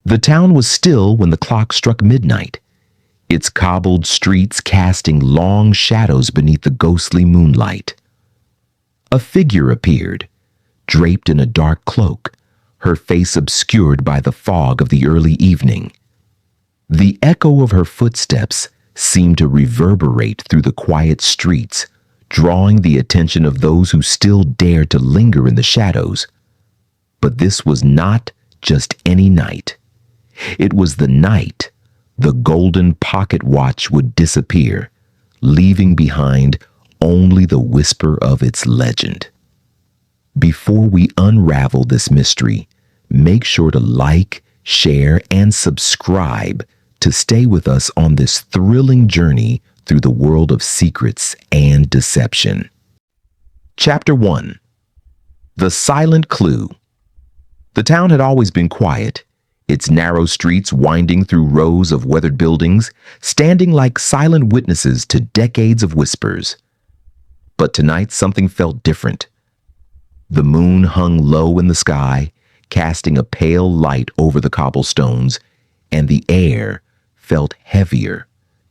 The town was still when the clock struck midnight, its cobbled streets casting long shadows beneath the ghostly moonlight. A figure appeared, draped in a dark cloak, her face obscured by the fog of the early evening. The echo of her footsteps seemed to reverberate through the quiet streets, drawing the attention of those who still dared to linger in the shadows. But this was not just any night. It was the night the Golden Pocketwatch would disappear, leaving behind only the whisper of its legend. Before we unravel this mystery, make sure to like, share, and subscribe to stay with us on this thrilling journey through the world of secrets and deception. Chapter 1. The Silent Clue. The town had always been quiet, its narrow streets winding through rows of weathered buildings, standing like silent witnesses to decades of whispers. But tonight something felt different. The moon hung low in the sky, casting a pale light over the cobblestones, and the air felt heavier,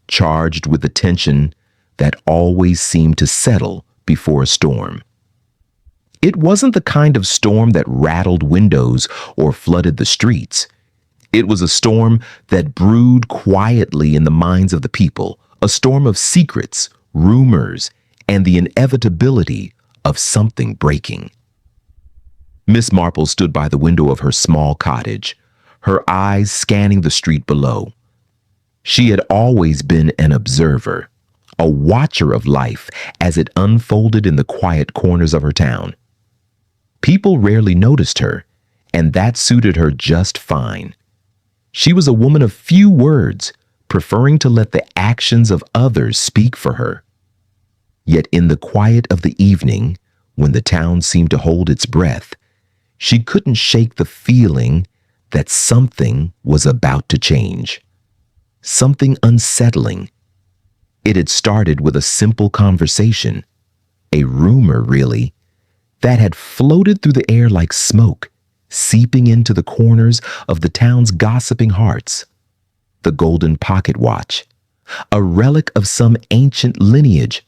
charged with the tension that always seemed to settle before a storm. It wasn't the kind of storm that rattled windows or flooded the streets. It was a storm that brewed quietly in the minds of the people, a storm of secrets, rumors, and the inevitability of something breaking. Miss Marple stood by the window of her small cottage, her eyes scanning the street below. She had always been an observer, a watcher of life as it unfolded in the quiet corners of her town. People rarely noticed her, and that suited her just fine. She was a woman of few words, preferring to let the actions of others speak for her. Yet in the quiet of the evening, when the town seemed to hold its breath, she couldn't shake the feeling that something was about to change. Something unsettling. It had started with a simple conversation, a rumor really, that had floated through the air like smoke, seeping into the corners of the town's gossiping hearts. The Golden Pocketwatch, a relic of some ancient lineage,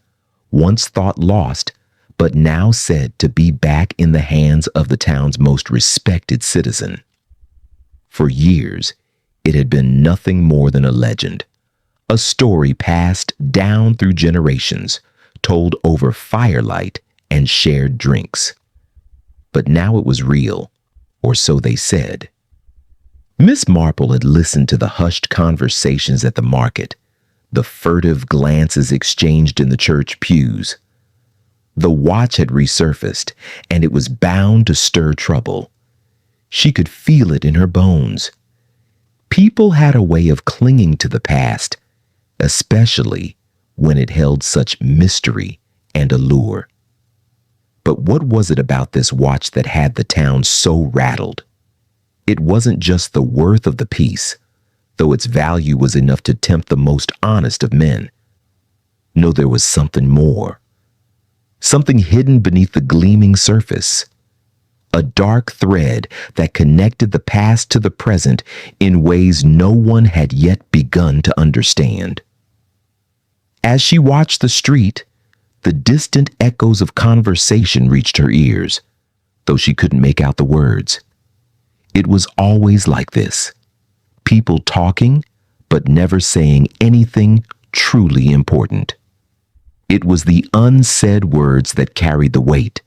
once thought lost, but now said to be back in the hands of the town's most respected citizen. For years, it had been nothing more than a legend, a story passed down through generations, told over firelight and shared drinks. But now it was real, or so they said. Miss Marple had listened to the hushed conversations at the market, the furtive glances exchanged in the church pews. The watch had resurfaced, and it was bound to stir trouble. She could feel it in her bones. People had a way of clinging to the past, especially when it held such mystery and allure. But what was it about this watch that had the town so rattled? It wasn't just the worth of the piece, though its value was enough to tempt the most honest of men. No, there was something more. Something hidden beneath the gleaming surface. A dark thread that connected the past to the present in ways no one had yet begun to understand. As she watched the street, the distant echoes of conversation reached her ears, though she couldn't make out the words. It was always like this. People talking, but never saying anything truly important. It was the unsaid words that carried the weight,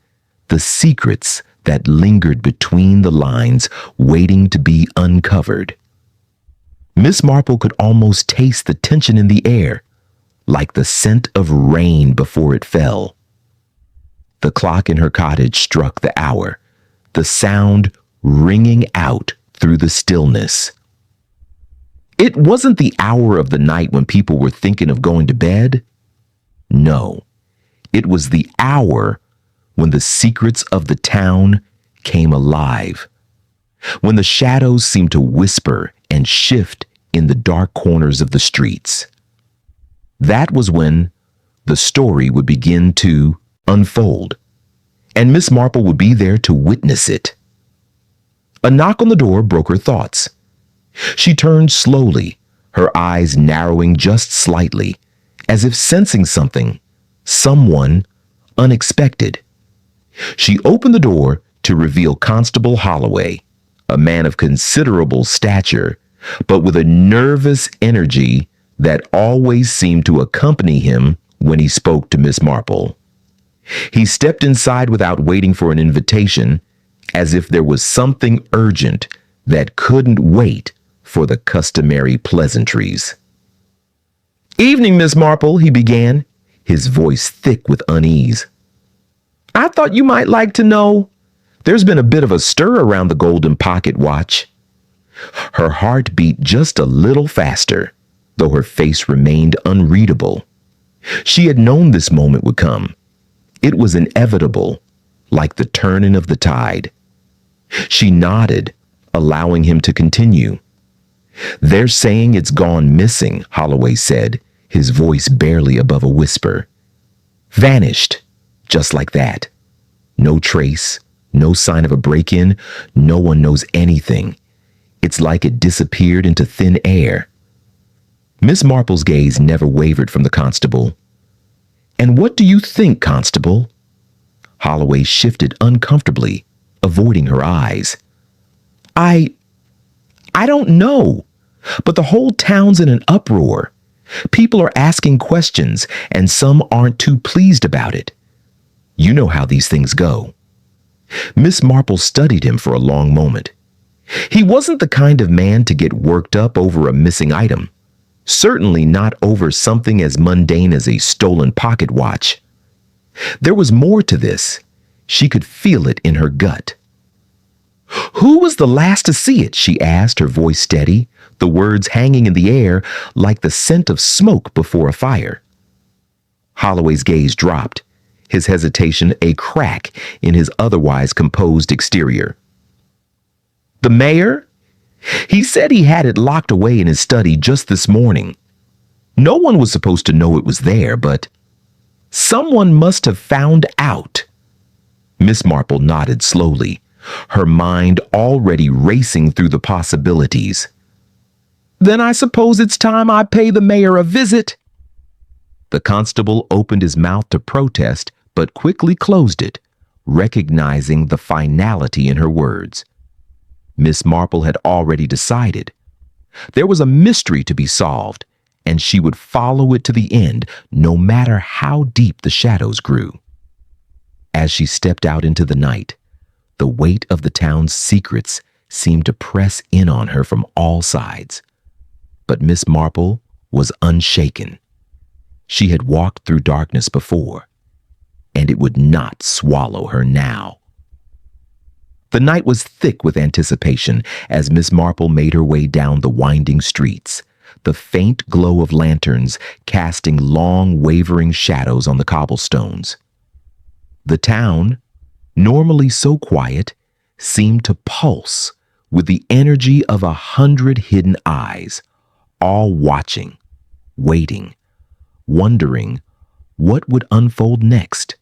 the secrets that lingered between the lines, waiting to be uncovered. Miss Marple could almost taste the tension in the air, like the scent of rain before it fell. The clock in her cottage struck the hour, the sound ringing out through the stillness. It wasn't the hour of the night when people were thinking of going to bed. No, it was the hour when the secrets of the town came alive, when the shadows seemed to whisper and shift in the dark corners of the streets. That was when the story would begin to unfold, and Miss Marple would be there to witness it. A knock on the door broke her thoughts. She turned slowly, her eyes narrowing just slightly, as if sensing something, someone unexpected. She opened the door to reveal Constable Holloway, a man of considerable stature, but with a nervous energy that always seemed to accompany him when he spoke to Miss Marple. He stepped inside without waiting for an invitation, as if there was something urgent that couldn't wait for the customary pleasantries. "Evening, Miss Marple," he began, his voice thick with unease. "I thought you might like to know. There's been a bit of a stir around the Golden Pocketwatch." Her heart beat just a little faster, though her face remained unreadable. She had known this moment would come. It was inevitable, like the turning of the tide. She nodded, allowing him to continue. "They're saying it's gone missing," Holloway said, his voice barely above a whisper. "Vanished, just like that. No trace, no sign of a break-in, no one knows anything. It's like it disappeared into thin air." Miss Marple's gaze never wavered from the constable. "And what do you think, Constable?" Holloway shifted uncomfortably, avoiding her eyes. I don't know, but the whole town's in an uproar. People are asking questions, and some aren't too pleased about it. You know how these things go." Miss Marple studied him for a long moment. He wasn't the kind of man to get worked up over a missing item, certainly not over something as mundane as a stolen pocket watch. There was more to this. She could feel it in her gut. "Who was the last to see it?" she asked, her voice steady, the words hanging in the air like the scent of smoke before a fire. Holloway's gaze dropped, his hesitation a crack in his otherwise composed exterior. "The mayor? He said he had it locked away in his study just this morning. No one was supposed to know it was there, but someone must have found out." Miss Marple nodded slowly, her mind already racing through the possibilities. "Then I suppose it's time I pay the mayor a visit." The constable opened his mouth to protest, but quickly closed it, recognizing the finality in her words. Miss Marple had already decided. There was a mystery to be solved, and she would follow it to the end, no matter how deep the shadows grew. As she stepped out into the night, the weight of the town's secrets seemed to press in on her from all sides. But Miss Marple was unshaken. She had walked through darkness before, and it would not swallow her now. The night was thick with anticipation as Miss Marple made her way down the winding streets, the faint glow of lanterns casting long, wavering shadows on the cobblestones. The town, normally so quiet, seemed to pulse with the energy of 100 hidden eyes, all watching, waiting, wondering what would unfold next.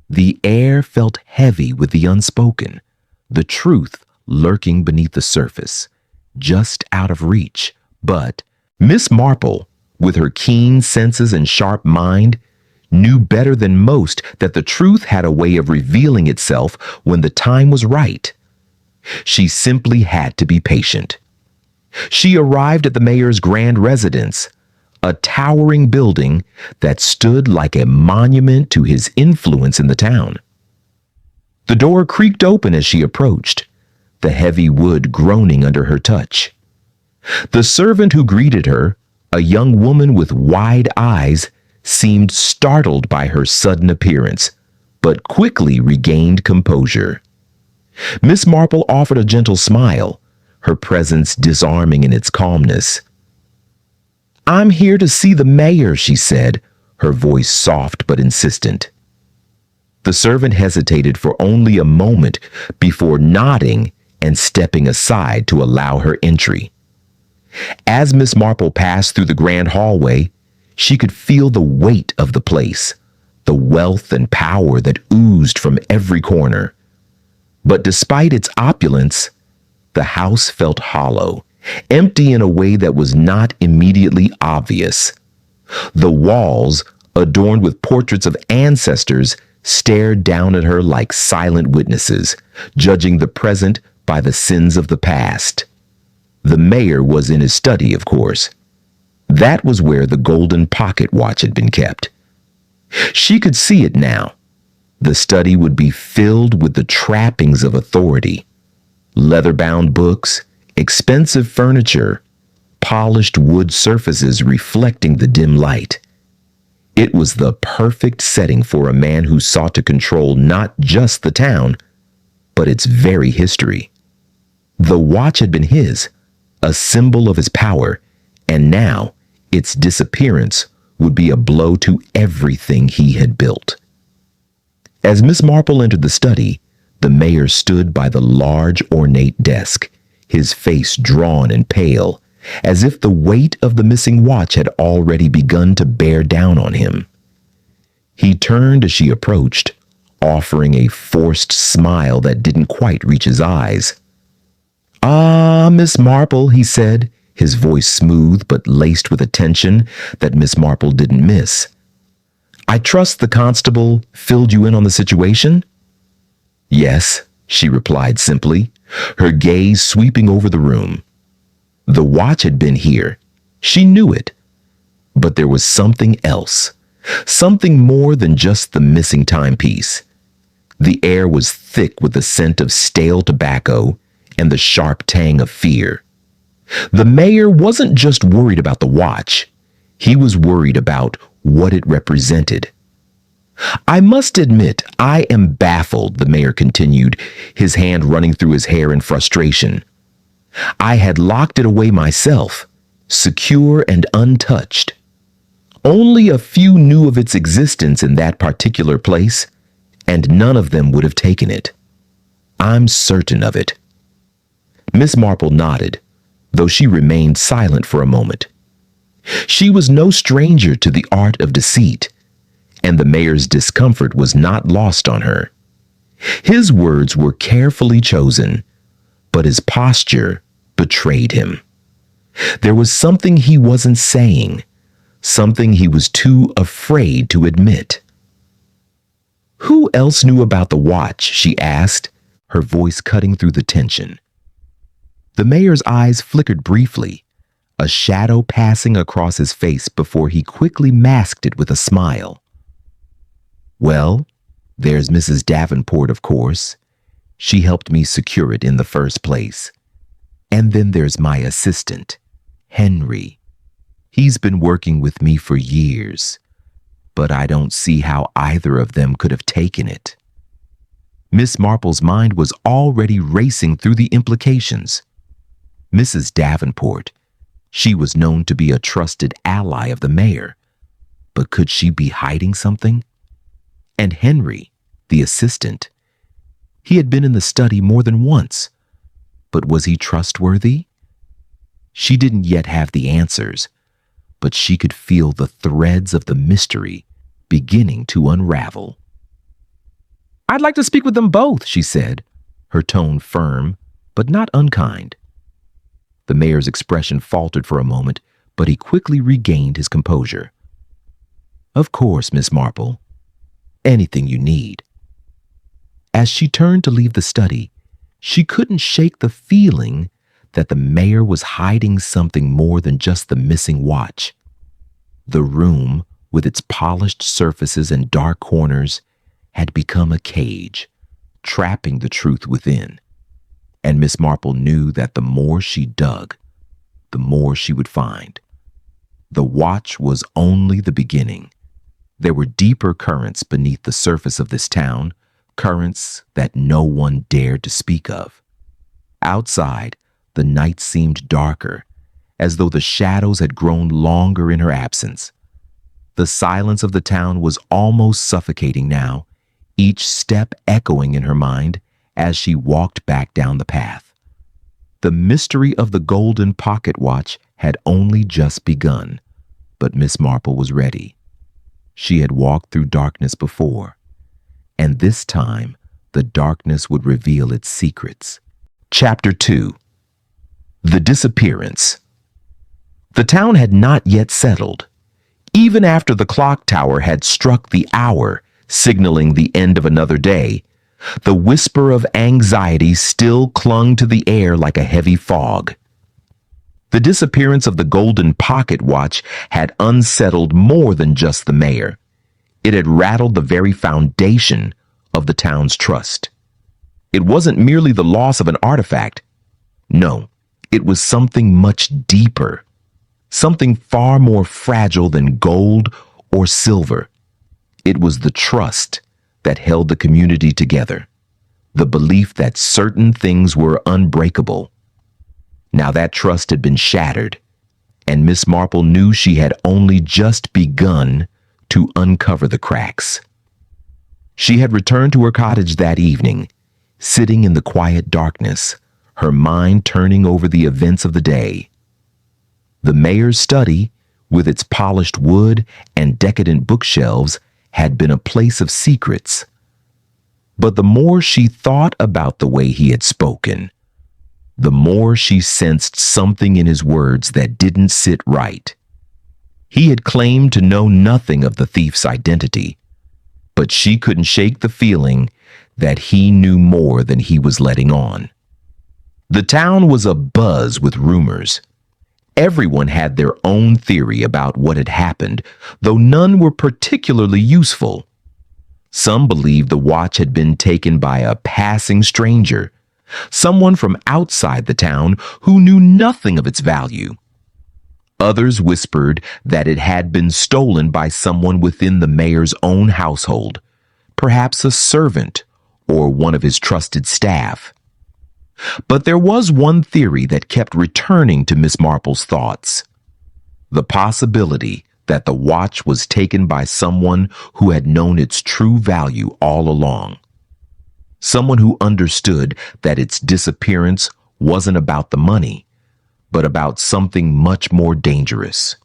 The air felt heavy with the unspoken, the truth lurking beneath the surface, just out of reach. But Miss Marple, with her keen senses and sharp mind, knew better than most that the truth had a way of revealing itself when the time was right. She simply had to be patient. She arrived at the mayor's grand residence, a towering building that stood like a monument to his influence in the town. The door creaked open as she approached, the heavy wood groaning under her touch. The servant who greeted her, a young woman with wide eyes, seemed startled by her sudden appearance, but quickly regained composure. Miss Marple offered a gentle smile, her presence disarming in its calmness. "I'm here to see the mayor," she said, her voice soft but insistent. The servant hesitated for only a moment before nodding and stepping aside to allow her entry. As Miss Marple passed through the grand hallway, she could feel the weight of the place, the wealth and power that oozed from every corner. But despite its opulence, the house felt hollow, empty in a way that was not immediately obvious. The walls, adorned with portraits of ancestors, stared down at her like silent witnesses, judging the present by the sins of the past. The mayor was in his study, of course. That was where the Golden Pocketwatch had been kept. She could see it now. The study would be filled with the trappings of authority. Leather-bound books, expensive furniture, polished wood surfaces reflecting the dim light. It was the perfect setting for a man who sought to control not just the town, but its very history. The watch had been his, a symbol of his power, and now its disappearance would be a blow to everything he had built. As Miss Marple entered the study, the mayor stood by the large, ornate desk, his face drawn and pale, as if the weight of the missing watch had already begun to bear down on him. He turned as she approached, offering a forced smile that didn't quite reach his eyes. "Ah, Miss Marple," he said, his voice smooth but laced with a tension that Miss Marple didn't miss. "I trust the constable filled you in on the situation?" "Yes," she replied simply, her gaze sweeping over the room. The watch had been here. She knew it. But there was something else, something more than just the missing timepiece. The air was thick with the scent of stale tobacco and the sharp tang of fear. The mayor wasn't just worried about the watch. He was worried about what it represented. "I must admit, I am baffled," the mayor continued, his hand running through his hair in frustration. "I had locked it away myself, secure and untouched. Only a few knew of its existence in that particular place, and none of them would have taken it. I'm certain of it." Miss Marple nodded, though she remained silent for a moment. She was no stranger to the art of deceit, and the mayor's discomfort was not lost on her. His words were carefully chosen, but his posture betrayed him. There was something he wasn't saying, something he was too afraid to admit. "Who else knew about the watch?" she asked, her voice cutting through the tension. The mayor's eyes flickered briefly, a shadow passing across his face before he quickly masked it with a smile. "Well, there's Mrs. Davenport, of course. She helped me secure it in the first place. And then there's my assistant, Henry. He's been working with me for years, but I don't see how either of them could have taken it." Miss Marple's mind was already racing through the implications. Mrs. Davenport, she was known to be a trusted ally of the mayor, but could she be hiding something? And Henry, the assistant, he had been in the study more than once, but was he trustworthy? She didn't yet have the answers, but she could feel the threads of the mystery beginning to unravel. "I'd like to speak with them both," she said, her tone firm, but not unkind. The mayor's expression faltered for a moment, but he quickly regained his composure. "Of course, Miss Marple. Anything you need." As she turned to leave the study, she couldn't shake the feeling that the mayor was hiding something more than just the missing watch. The room, with its polished surfaces and dark corners, had become a cage, trapping the truth within. And Miss Marple knew that the more she dug, the more she would find. The watch was only the beginning. There were deeper currents beneath the surface of this town, currents that no one dared to speak of. Outside, the night seemed darker, as though the shadows had grown longer in her absence. The silence of the town was almost suffocating now, each step echoing in her mind as she walked back down the path. The mystery of the Golden Pocketwatch had only just begun, but Miss Marple was ready. She had walked through darkness before, and this time the darkness would reveal its secrets. Chapter 2. The disappearance. The town had not yet settled. Even after the clock tower had struck the hour, signaling the end of another day, the whisper of anxiety still clung to the air like a heavy fog. The disappearance of the Golden Pocketwatch had unsettled more than just the mayor. It had rattled the very foundation of the town's trust. It wasn't merely the loss of an artifact. No, it was something much deeper, something far more fragile than gold or silver. It was the trust that held the community together, the belief that certain things were unbreakable. Now that trust had been shattered, and Miss Marple knew she had only just begun to uncover the cracks. She had returned to her cottage that evening, sitting in the quiet darkness, her mind turning over the events of the day. The mayor's study, with its polished wood and decadent bookshelves, had been a place of secrets. But the more she thought about the way he had spoken, the more she sensed something in his words that didn't sit right. He had claimed to know nothing of the thief's identity, but she couldn't shake the feeling that he knew more than he was letting on. The town was abuzz with rumors. Everyone had their own theory about what had happened, though none were particularly useful. Some believed the watch had been taken by a passing stranger, someone from outside the town who knew nothing of its value. Others whispered that it had been stolen by someone within the mayor's own household, perhaps a servant or one of his trusted staff. But there was one theory that kept returning to Miss Marple's thoughts: the possibility that the watch was taken by someone who had known its true value all along. Someone who understood that its disappearance wasn't about the money, but about something much more dangerous.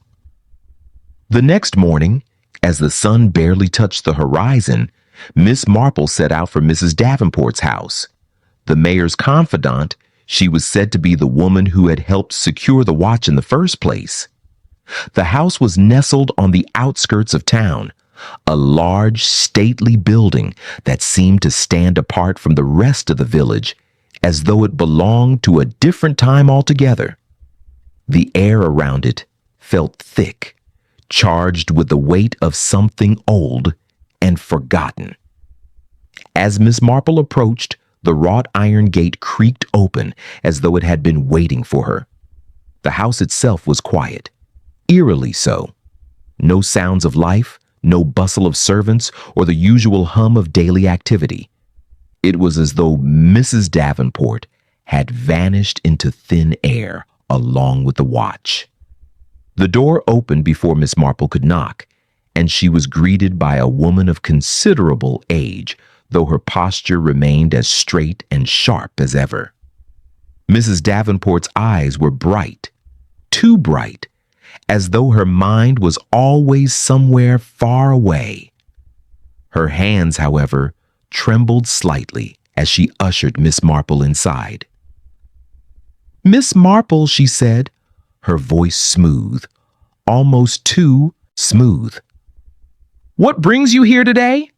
The next morning, as the sun barely touched the horizon, Miss Marple set out for Mrs. Davenport's house. The mayor's confidant, she was said to be the woman who had helped secure the watch in the first place. The house was nestled on the outskirts of town, a large, stately building that seemed to stand apart from the rest of the village, as though it belonged to a different time altogether. The air around it felt thick, charged with the weight of something old and forgotten. As Miss Marple approached, the wrought iron gate creaked open as though it had been waiting for her. The house itself was quiet, eerily so. No sounds of life, no bustle of servants, or the usual hum of daily activity. It was as though Mrs. Davenport had vanished into thin air along with the watch. The door opened before Miss Marple could knock, and she was greeted by a woman of considerable age, though her posture remained as straight and sharp as ever. Mrs. Davenport's eyes were bright, too bright, as though her mind was always somewhere far away. Her hands, however, trembled slightly as she ushered Miss Marple inside. "Miss Marple," she said, her voice smooth, almost too smooth. "What brings you here today?"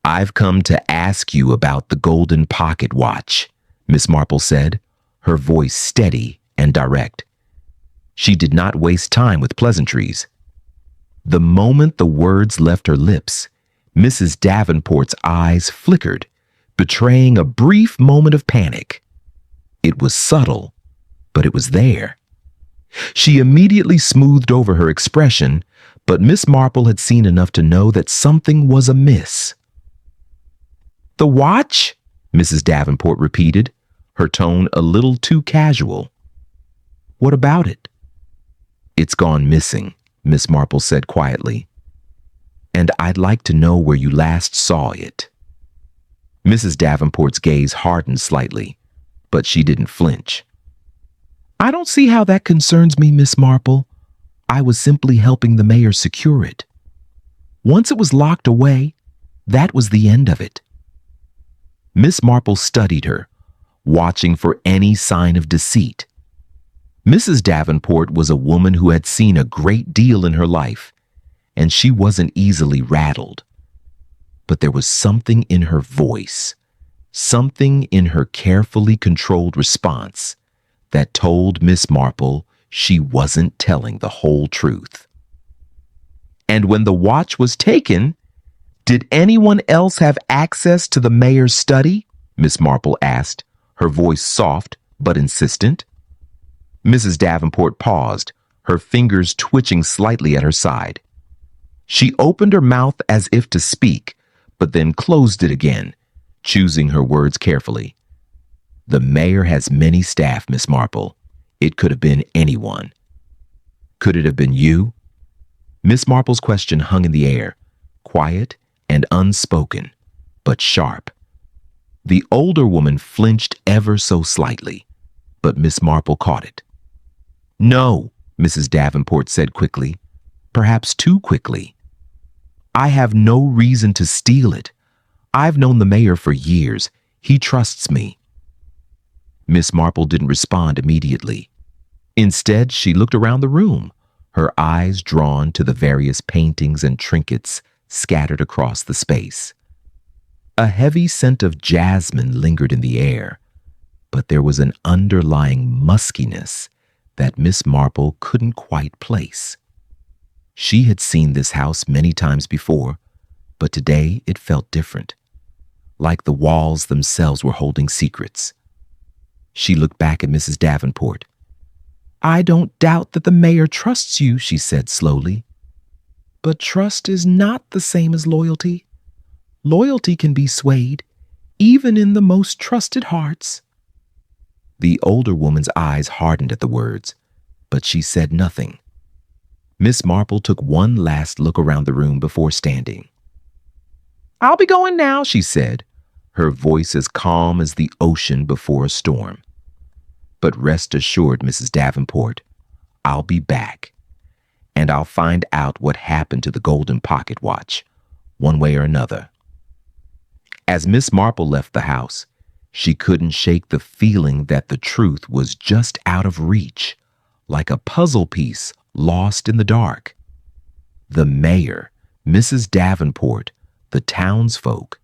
"I've come to ask you about the Golden Pocketwatch," Miss Marple said, her voice steady and direct. She did not waste time with pleasantries. The moment the words left her lips, Mrs. Davenport's eyes flickered, betraying a brief moment of panic. It was subtle, but it was there. She immediately smoothed over her expression, but Miss Marple had seen enough to know that something was amiss. "The watch?" Mrs. Davenport repeated, her tone a little too casual. "What about it?" "It's gone missing," Miss Marple said quietly. "And I'd like to know where you last saw it." Mrs. Davenport's gaze hardened slightly, but she didn't flinch. "I don't see how that concerns me, Miss Marple. I was simply helping the mayor secure it. Once it was locked away, that was the end of it." Miss Marple studied her, watching for any sign of deceit, Mrs. Davenport was a woman who had seen a great deal in her life, and she wasn't easily rattled. But there was something in her voice, something in her carefully controlled response that told Miss Marple she wasn't telling the whole truth. And when the watch was taken, did anyone else have access to the mayor's study? Miss Marple asked, her voice soft but insistent. Mrs. Davenport paused, her fingers twitching slightly at her side. She opened her mouth as if to speak, but then closed it again, choosing her words carefully. The mayor has many staff, Miss Marple. It could have been anyone. Could it have been you? Miss Marple's question hung in the air, quiet and unspoken, but sharp. The older woman flinched ever so slightly, but Miss Marple caught it. No, Mrs. Davenport said quickly, perhaps too quickly. I have no reason to steal it. I've known the mayor for years. He trusts me. Miss Marple didn't respond immediately. Instead, she looked around the room, her eyes drawn to the various paintings and trinkets scattered across the space. A heavy scent of jasmine lingered in the air, but there was an underlying muskiness that Miss Marple couldn't quite place. She had seen this house many times before, but today it felt different, like the walls themselves were holding secrets. She looked back at Mrs. Davenport. I don't doubt that the mayor trusts you, she said slowly. But trust is not the same as loyalty. Loyalty can be swayed, even in the most trusted hearts. The older woman's eyes hardened at the words, but she said nothing. Miss Marple took one last look around the room before standing. I'll be going now, she said, her voice as calm as the ocean before a storm. But rest assured, Mrs. Davenport, I'll be back, and I'll find out what happened to the Golden Pocketwatch, one way or another. As Miss Marple left the house, she couldn't shake the feeling that the truth was just out of reach, like a puzzle piece lost in the dark. The mayor, Mrs. Davenport, the townsfolk,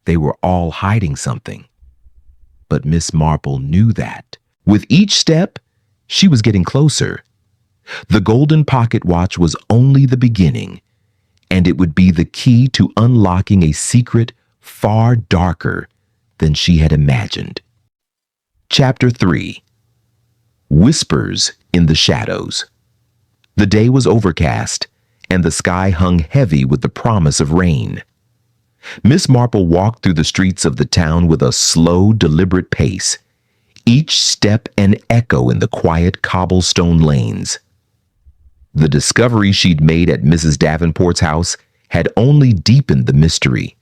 they were all hiding something. But Miss Marple knew that. With each step, she was getting closer. The Golden Pocketwatch was only the beginning, and it would be the key to unlocking a secret far darker than she had imagined. Chapter 3. Whispers in the Shadows. The day was overcast, and the sky hung heavy with the promise of rain. Miss Marple walked through the streets of the town with a slow, deliberate pace, each step an echo in the quiet cobblestone lanes. The discovery she'd made at Mrs. Davenport's house had only deepened the mystery.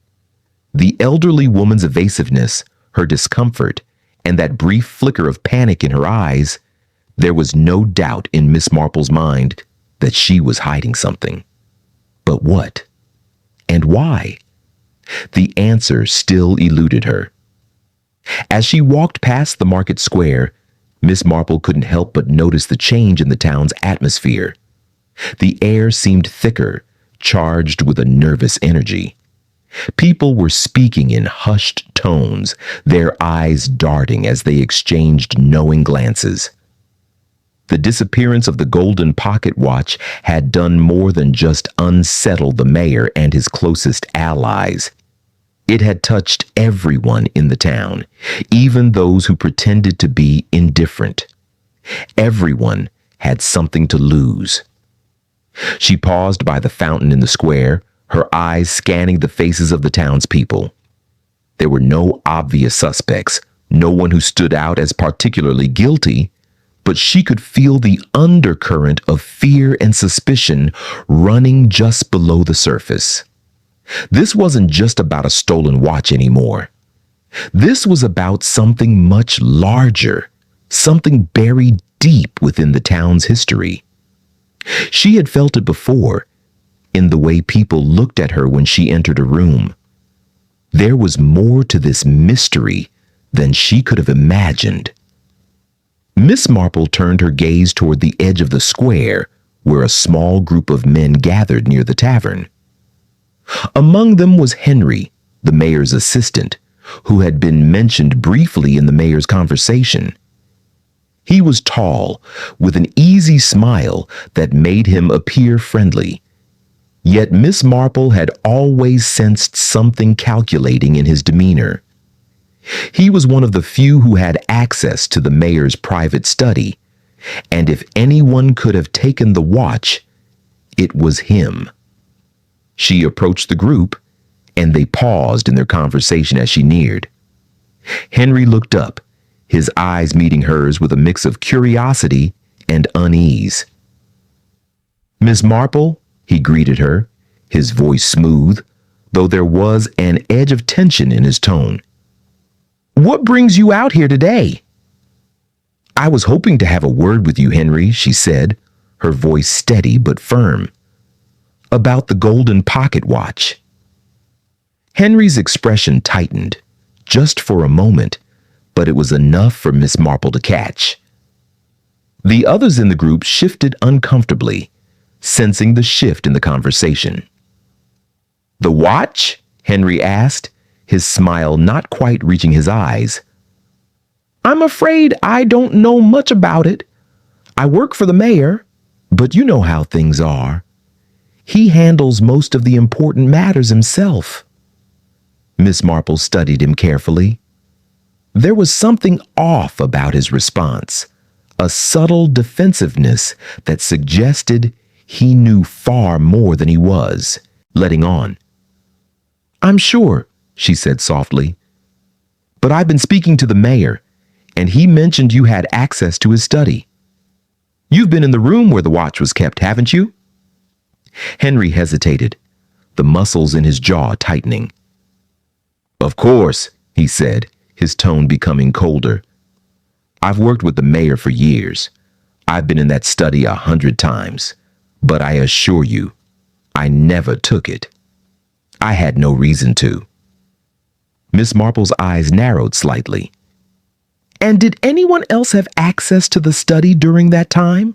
The elderly woman's evasiveness, her discomfort, and that brief flicker of panic in her eyes, there was no doubt in Miss Marple's mind that she was hiding something. But what? And why? The answer still eluded her. As she walked past the market square, Miss Marple couldn't help but notice the change in the town's atmosphere. The air seemed thicker, charged with a nervous energy. People were speaking in hushed tones, their eyes darting as they exchanged knowing glances. The disappearance of the Golden Pocketwatch had done more than just unsettle the mayor and his closest allies. It had touched everyone in the town, even those who pretended to be indifferent. Everyone had something to lose. She paused by the fountain in the square, her eyes scanning the faces of the townspeople. There were no obvious suspects, no one who stood out as particularly guilty, but she could feel the undercurrent of fear and suspicion running just below the surface. This wasn't just about a stolen watch anymore. This was about something much larger, something buried deep within the town's history. She had felt it before, in the way people looked at her when she entered a room. There was more to this mystery than she could have imagined. Miss Marple turned her gaze toward the edge of the square, where a small group of men gathered near the tavern. Among them was Henry, the mayor's assistant, who had been mentioned briefly in the mayor's conversation. He was tall, with an easy smile that made him appear friendly. Yet Miss Marple had always sensed something calculating in his demeanor. He was one of the few who had access to the mayor's private study, and if anyone could have taken the watch, it was him. She approached the group, and they paused in their conversation as she neared. Henry looked up, his eyes meeting hers with a mix of curiosity and unease. "Miss Marple," he greeted her, his voice smooth, though there was an edge of tension in his tone. "What brings you out here today?" "I was hoping to have a word with you, Henry," she said, her voice steady but firm. "About the Golden Pocketwatch." Henry's expression tightened, just for a moment, but it was enough for Miss Marple to catch. The others in the group shifted uncomfortably, sensing the shift in the conversation. "The watch?" Henry asked, his smile not quite reaching his eyes. "I'm afraid I don't know much about it. I work for the mayor, but you know how things are. He handles most of the important matters himself." Miss Marple studied him carefully. There was something off about his response, a subtle defensiveness that suggested he knew far more than he was, letting on. "I'm sure," she said softly, "but I've been speaking to the mayor, and he mentioned you had access to his study. You've been in the room where the watch was kept, haven't you?" Henry hesitated, the muscles in his jaw tightening. "Of course," he said, his tone becoming colder. "I've worked with the mayor for years. I've been in that study 100 times, but I assure you, I never took it. I had no reason to." Miss Marple's eyes narrowed slightly. "And did anyone else have access to the study during that time?"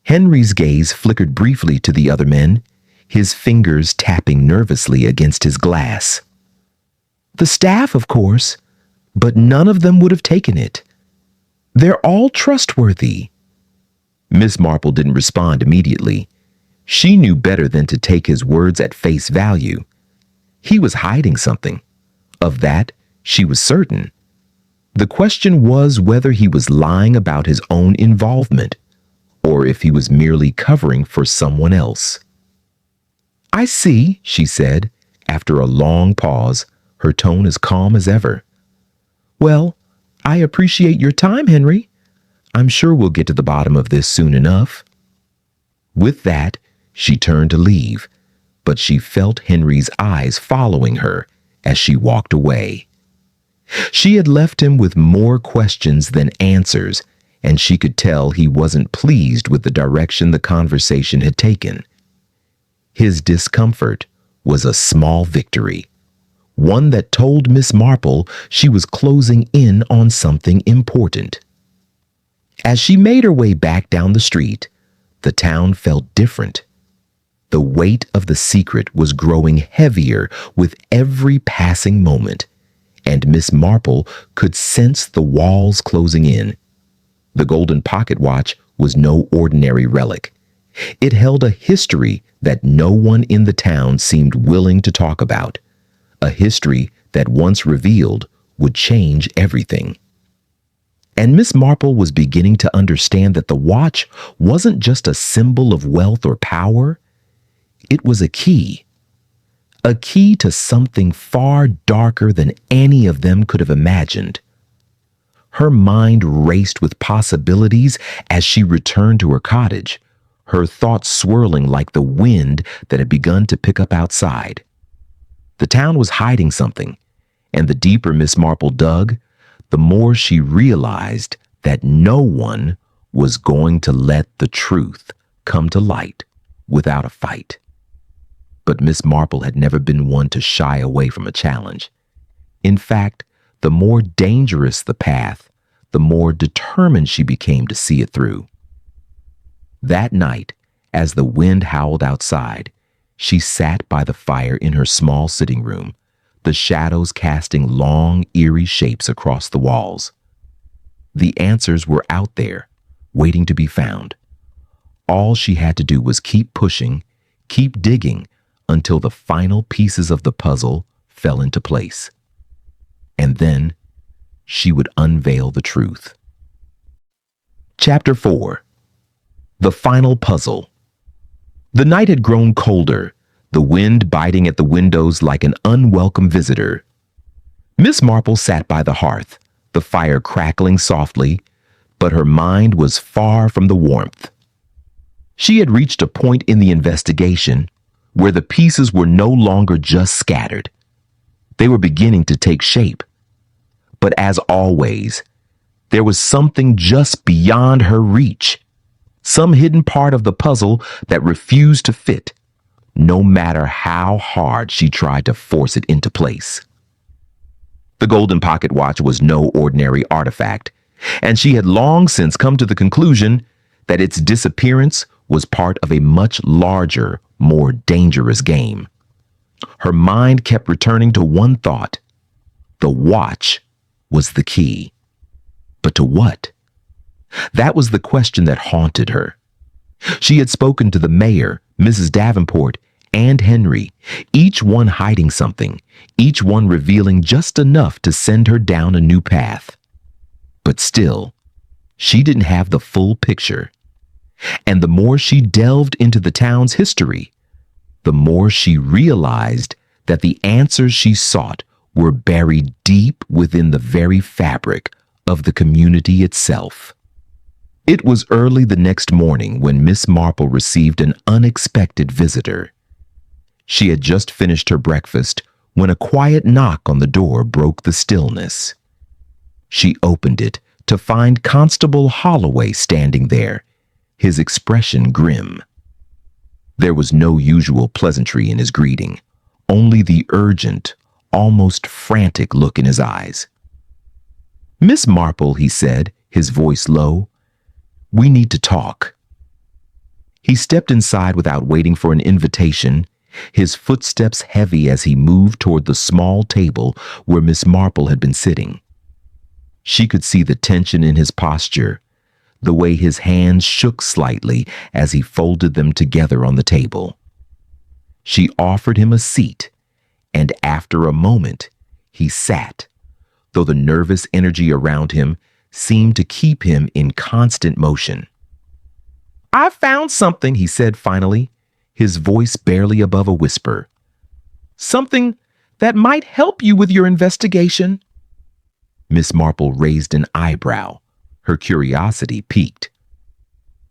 Henry's gaze flickered briefly to the other men, his fingers tapping nervously against his glass. "The staff, of course, but none of them would have taken it. They're all trustworthy." Miss Marple didn't respond immediately. She knew better than to take his words at face value. He was hiding something. Of that, she was certain. The question was whether he was lying about his own involvement, or if he was merely covering for someone else. "I see," she said, after a long pause, her tone as calm as ever. "Well, I appreciate your time, Henry. I'm sure we'll get to the bottom of this soon enough." With that, she turned to leave, but she felt Henry's eyes following her as she walked away. She had left him with more questions than answers, and she could tell he wasn't pleased with the direction the conversation had taken. His discomfort was a small victory, one that told Miss Marple she was closing in on something important. As she made her way back down the street, the town felt different. The weight of the secret was growing heavier with every passing moment, and Miss Marple could sense the walls closing in. The Golden Pocketwatch was no ordinary relic. It held a history that no one in the town seemed willing to talk about, a history that once revealed would change everything. And Miss Marple was beginning to understand that the watch wasn't just a symbol of wealth or power. It was a key to something far darker than any of them could have imagined. Her mind raced with possibilities as she returned to her cottage, her thoughts swirling like the wind that had begun to pick up outside. The town was hiding something, and the deeper Miss Marple dug, the more she realized that no one was going to let the truth come to light without a fight. But Miss Marple had never been one to shy away from a challenge. In fact, the more dangerous the path, the more determined she became to see it through. That night, as the wind howled outside, she sat by the fire in her small sitting room, the shadows casting long, eerie shapes across the walls. The answers were out there, waiting to be found. All she had to do was keep pushing, keep digging, until the final pieces of the puzzle fell into place. And then she would unveil the truth. Chapter 4. The Final Puzzle. The night had grown colder, the wind biting at the windows like an unwelcome visitor. Miss Marple sat by the hearth, the fire crackling softly, but her mind was far from the warmth. She had reached a point in the investigation where the pieces were no longer just scattered. They were beginning to take shape. But as always, there was something just beyond her reach, some hidden part of the puzzle that refused to fit, no matter how hard she tried to force it into place. The Golden Pocketwatch was no ordinary artifact, and she had long since come to the conclusion that its disappearance was part of a much larger, more dangerous game. Her mind kept returning to one thought: the watch was the key. But to what? That was the question that haunted her. She had spoken to the mayor, Mrs. Davenport, and Henry, each one hiding something, each one revealing just enough to send her down a new path. But still, she didn't have the full picture. And the more she delved into the town's history, the more she realized that the answers she sought were buried deep within the very fabric of the community itself. It was early the next morning when Miss Marple received an unexpected visitor. She had just finished her breakfast when a quiet knock on the door broke the stillness. She opened it to find Constable Holloway standing there, his expression grim. There was no usual pleasantry in his greeting, only the urgent, almost frantic look in his eyes. "Miss Marple," he said, his voice low, "we need to talk." He stepped inside without waiting for an invitation, his footsteps heavy as he moved toward the small table where Miss Marple had been sitting. She could see the tension in his posture, the way his hands shook slightly as he folded them together on the table. She offered him a seat, and after a moment, he sat, though the nervous energy around him seemed to keep him in constant motion. "I've found something," he said finally, his voice barely above a whisper. "Something that might help you with your investigation." Miss Marple raised an eyebrow, her curiosity piqued.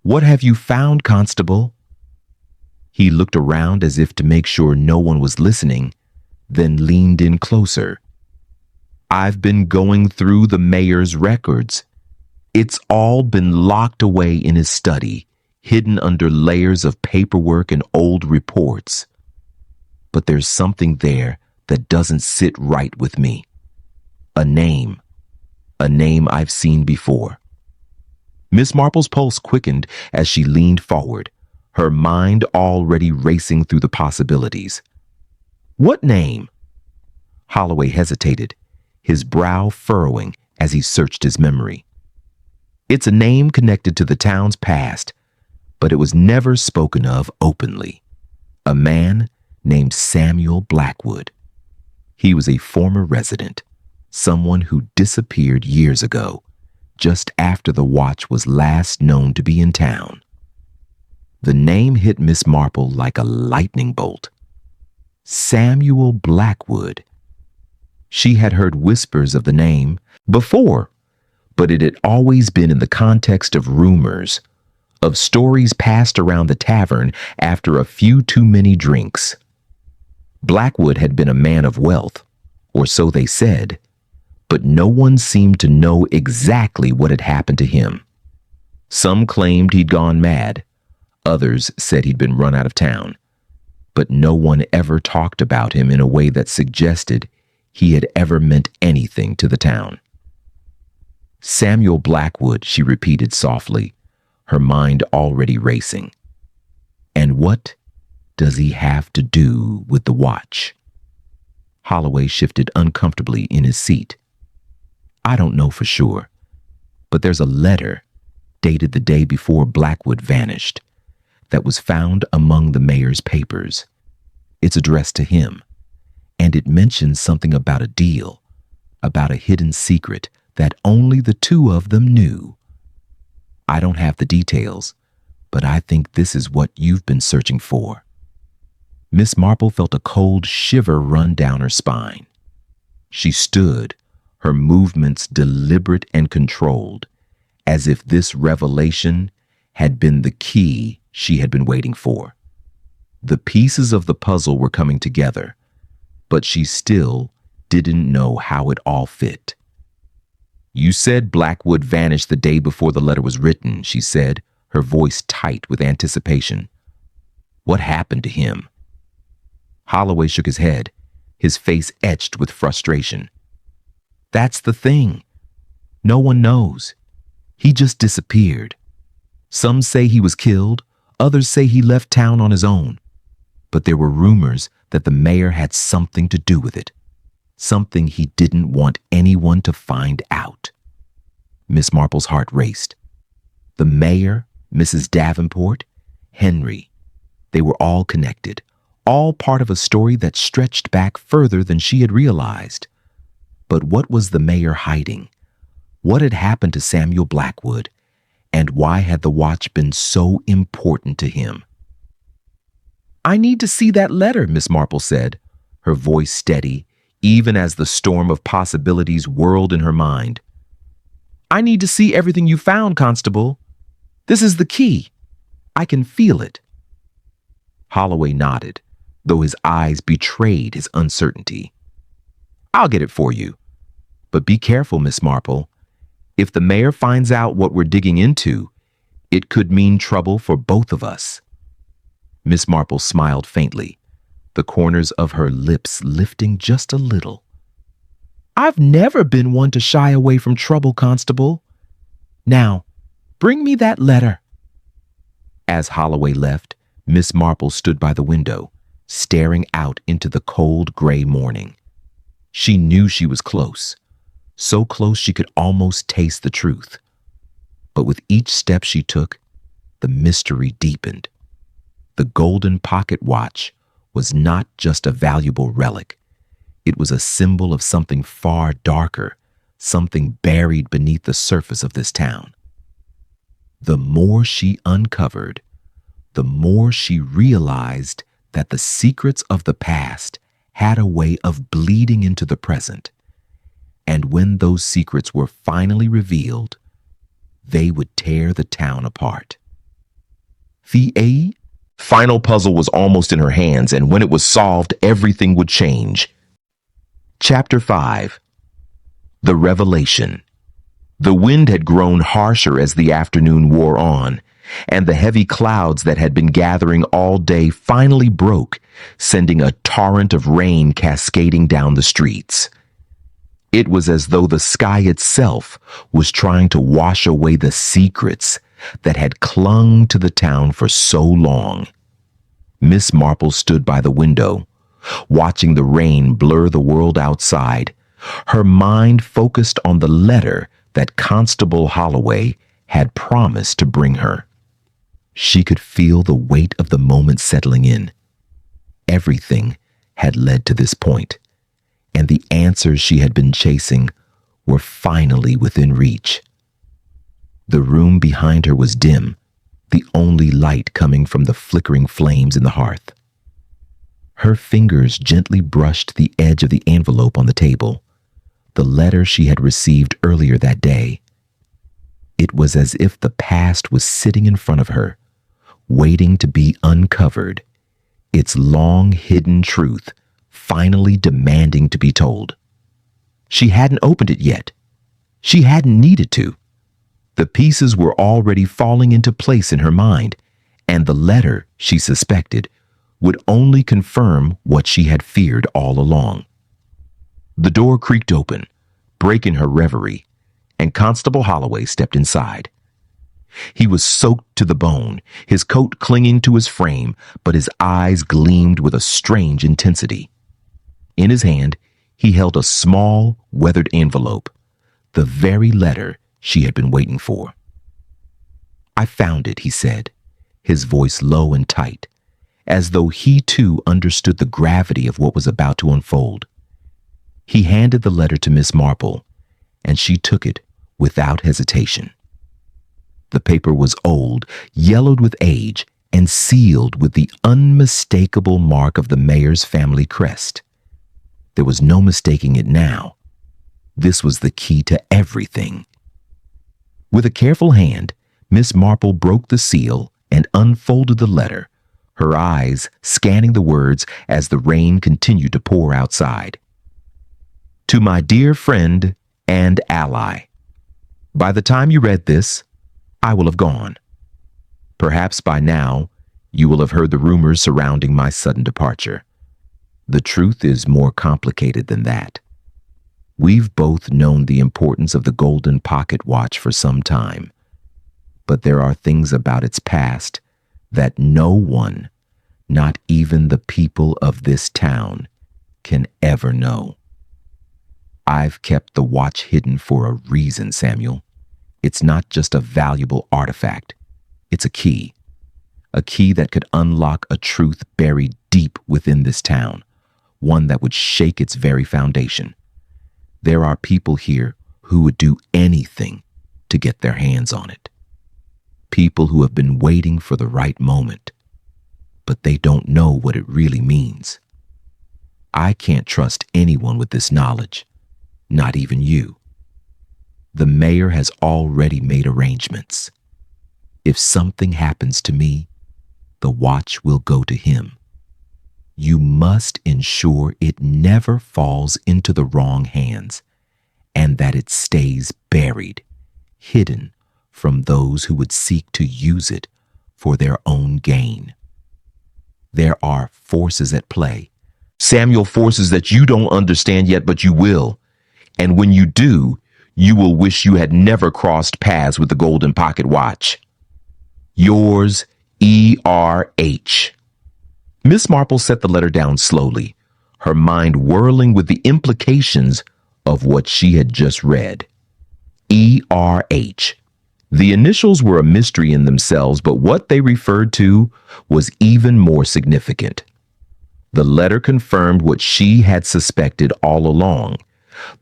"What have you found, Constable?" He looked around as if to make sure no one was listening, then leaned in closer. "I've been going through the mayor's records. It's all been locked away in his study, hidden under layers of paperwork and old reports. But there's something there that doesn't sit right with me. A name I've seen before." Miss Marple's pulse quickened as she leaned forward, her mind already racing through the possibilities. "What name?" Holloway hesitated, his brow furrowing as he searched his memory. "It's a name connected to the town's past, but it was never spoken of openly. A man named Samuel Blackwood. He was a former resident, someone who disappeared years ago, just after the watch was last known to be in town." The name hit Miss Marple like a lightning bolt. Samuel Blackwood. She had heard whispers of the name before, but it had always been in the context of rumors, of stories passed around the tavern after a few too many drinks. Blackwood had been a man of wealth, or so they said, but no one seemed to know exactly what had happened to him. Some claimed he'd gone mad, others said he'd been run out of town, but no one ever talked about him in a way that suggested he had ever meant anything to the town. Samuel Blackwood, she repeated softly, her mind already racing. And what does he have to do with the watch? Holloway shifted uncomfortably in his seat. I don't know for sure, but there's a letter dated the day before Blackwood vanished that was found among the mayor's papers. It's addressed to him, and it mentions something about a deal, about a hidden secret that only the two of them knew. I don't have the details, but I think this is what you've been searching for. Miss Marple felt a cold shiver run down her spine. She stood, her movements deliberate and controlled, as if this revelation had been the key she had been waiting for. The pieces of the puzzle were coming together, but she still didn't know how it all fit. You said Blackwood vanished the day before the letter was written, she said, her voice tight with anticipation. What happened to him? Holloway shook his head, his face etched with frustration. That's the thing. No one knows. He just disappeared. Some say he was killed, others say he left town on his own. But there were rumors that the mayor had something to do with it, something he didn't want anyone to find out. Miss Marple's heart raced. The mayor, Mrs. Davenport, Henry, they were all connected, all part of a story that stretched back further than she had realized. But what was the mayor hiding? What had happened to Samuel Blackwood? And why had the watch been so important to him? I need to see that letter, Miss Marple said, her voice steady, even as the storm of possibilities whirled in her mind. I need to see everything you found, Constable. This is the key. I can feel it. Holloway nodded, though his eyes betrayed his uncertainty. I'll get it for you. But be careful, Miss Marple. If the mayor finds out what we're digging into, it could mean trouble for both of us. Miss Marple smiled faintly, the corners of her lips lifting just a little. I've never been one to shy away from trouble, Constable. Now, bring me that letter. As Holloway left, Miss Marple stood by the window, staring out into the cold gray morning. She knew she was close, so close she could almost taste the truth. But with each step she took, the mystery deepened. The Golden Pocketwatch was not just a valuable relic. It was a symbol of something far darker, something buried beneath the surface of this town. The more she uncovered, the more she realized that the secrets of the past had a way of bleeding into the present. And when those secrets were finally revealed, they would tear the town apart. The final puzzle was almost in her hands, and when it was solved, everything would change. Chapter 5. The Revelation. The wind had grown harsher as the afternoon wore on, and the heavy clouds that had been gathering all day finally broke, sending a torrent of rain cascading down the streets. It was as though the sky itself was trying to wash away the secrets that had clung to the town for so long. Miss Marple stood by the window, watching the rain blur the world outside, her mind focused on the letter that Constable Holloway had promised to bring her. She could feel the weight of the moment settling in. Everything had led to this point, and the answers she had been chasing were finally within reach. The room behind her was dim, the only light coming from the flickering flames in the hearth. Her fingers gently brushed the edge of the envelope on the table, the letter she had received earlier that day. It was as if the past was sitting in front of her, waiting to be uncovered, its long-hidden truth finally demanding to be told. She hadn't opened it yet. She hadn't needed to. The pieces were already falling into place in her mind, and the letter, she suspected, would only confirm what she had feared all along. The door creaked open, breaking her reverie, and Constable Holloway stepped inside. He was soaked to the bone, his coat clinging to his frame, but his eyes gleamed with a strange intensity. In his hand, he held a small, weathered envelope, the very letter she had been waiting for. "I found it," he said, his voice low and tight, as though he too understood the gravity of what was about to unfold. He handed the letter to Miss Marple, and she took it without hesitation. The paper was old, yellowed with age, and sealed with the unmistakable mark of the mayor's family crest. There was no mistaking it now. This was the key to everything. With a careful hand, Miss Marple broke the seal and unfolded the letter, her eyes scanning the words as the rain continued to pour outside. "To my dear friend and ally. By the time you read this, I will have gone. Perhaps by now, you will have heard the rumors surrounding my sudden departure. The truth is more complicated than that. We've both known the importance of the Golden Pocketwatch for some time, but there are things about its past that no one, not even the people of this town, can ever know. I've kept the watch hidden for a reason, Samuel. It's not just a valuable artifact. It's a key that could unlock a truth buried deep within this town, one that would shake its very foundation. There are people here who would do anything to get their hands on it. People who have been waiting for the right moment, but they don't know what it really means. I can't trust anyone with this knowledge, not even you. The mayor has already made arrangements. If something happens to me, the watch will go to him. You must ensure it never falls into the wrong hands, and that it stays buried, hidden from those who would seek to use it for their own gain. There are forces at play, Samuel, forces that you don't understand yet, but you will. And when you do, you will wish you had never crossed paths with the Golden Pocketwatch. Yours, E.R.H. Miss Marple set the letter down slowly, her mind whirling with the implications of what she had just read. E.R.H. The initials were a mystery in themselves, but what they referred to was even more significant. The letter confirmed what she had suspected all along.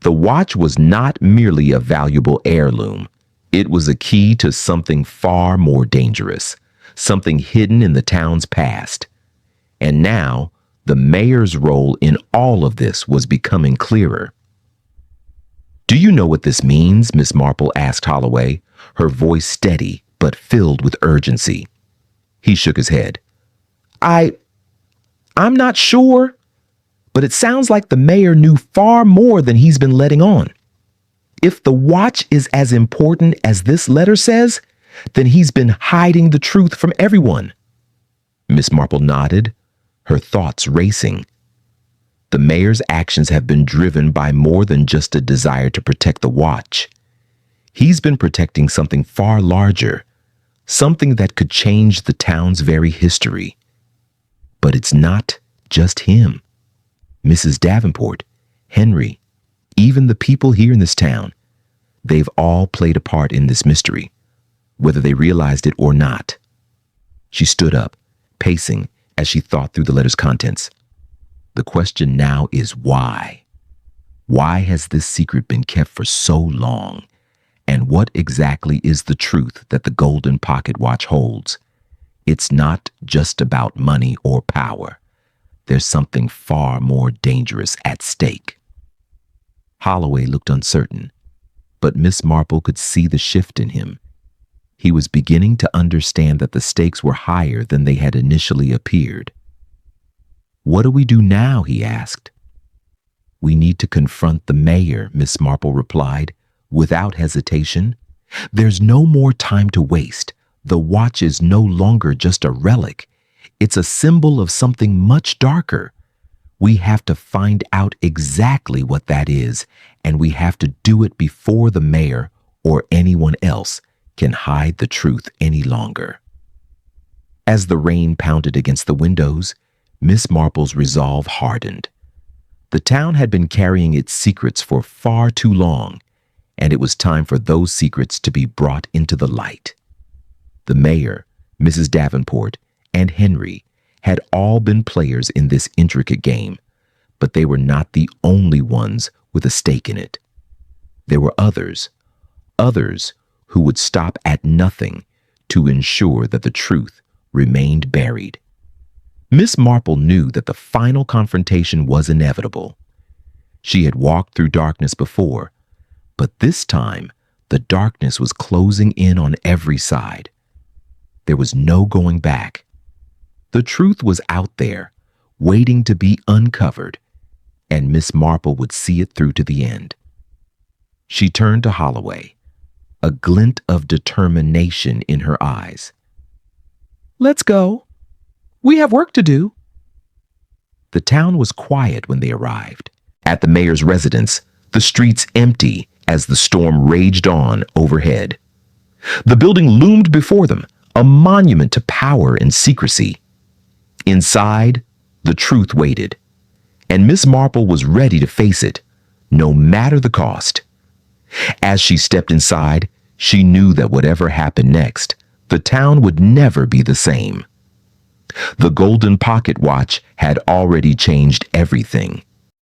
The watch was not merely a valuable heirloom. It was a key to something far more dangerous, something hidden in the town's past. And now, the mayor's role in all of this was becoming clearer. "Do you know what this means?" Miss Marple asked Holloway, her voice steady but filled with urgency. He shook his head. I'm not sure, but it sounds like the mayor knew far more than he's been letting on. If the watch is as important as this letter says, then he's been hiding the truth from everyone." Miss Marple nodded, her thoughts racing. The mayor's actions have been driven by more than just a desire to protect the watch. He's been protecting something far larger, something that could change the town's very history. But it's not just him. Mrs. Davenport, Henry, even the people here in this town, they've all played a part in this mystery, whether they realized it or not. She stood up, pacing as she thought through the letter's contents. The question now is why? Why has this secret been kept for so long? And what exactly is the truth that the Golden Pocketwatch holds? It's not just about money or power. There's something far more dangerous at stake. Holloway looked uncertain, but Miss Marple could see the shift in him. He was beginning to understand that the stakes were higher than they had initially appeared. "What do we do now?" he asked. "We need to confront the mayor," Miss Marple replied, without hesitation. "There's no more time to waste. The watch is no longer just a relic. It's a symbol of something much darker. We have to find out exactly what that is, and we have to do it before the mayor or anyone else can hide the truth any longer. As the rain pounded against the windows, Miss Marple's resolve hardened. The town had been carrying its secrets for far too long, and it was time for those secrets to be brought into the light. The mayor, Mrs. Davenport, and Henry had all been players in this intricate game, but they were not the only ones with a stake in it. There were others who would stop at nothing to ensure that the truth remained buried. Miss Marple knew that the final confrontation was inevitable. She had walked through darkness before, but this time the darkness was closing in on every side. There was no going back. The truth was out there, waiting to be uncovered, and Miss Marple would see it through to the end. She turned to Holloway, a glint of determination in her eyes. "Let's go. We have work to do." The town was quiet when they arrived. At the mayor's residence, the streets empty as the storm raged on overhead. The building loomed before them, a monument to power and secrecy. Inside, the truth waited, and Miss Marple was ready to face it, no matter the cost. As she stepped inside, she knew that whatever happened next, the town would never be the same. The Golden Pocketwatch had already changed everything.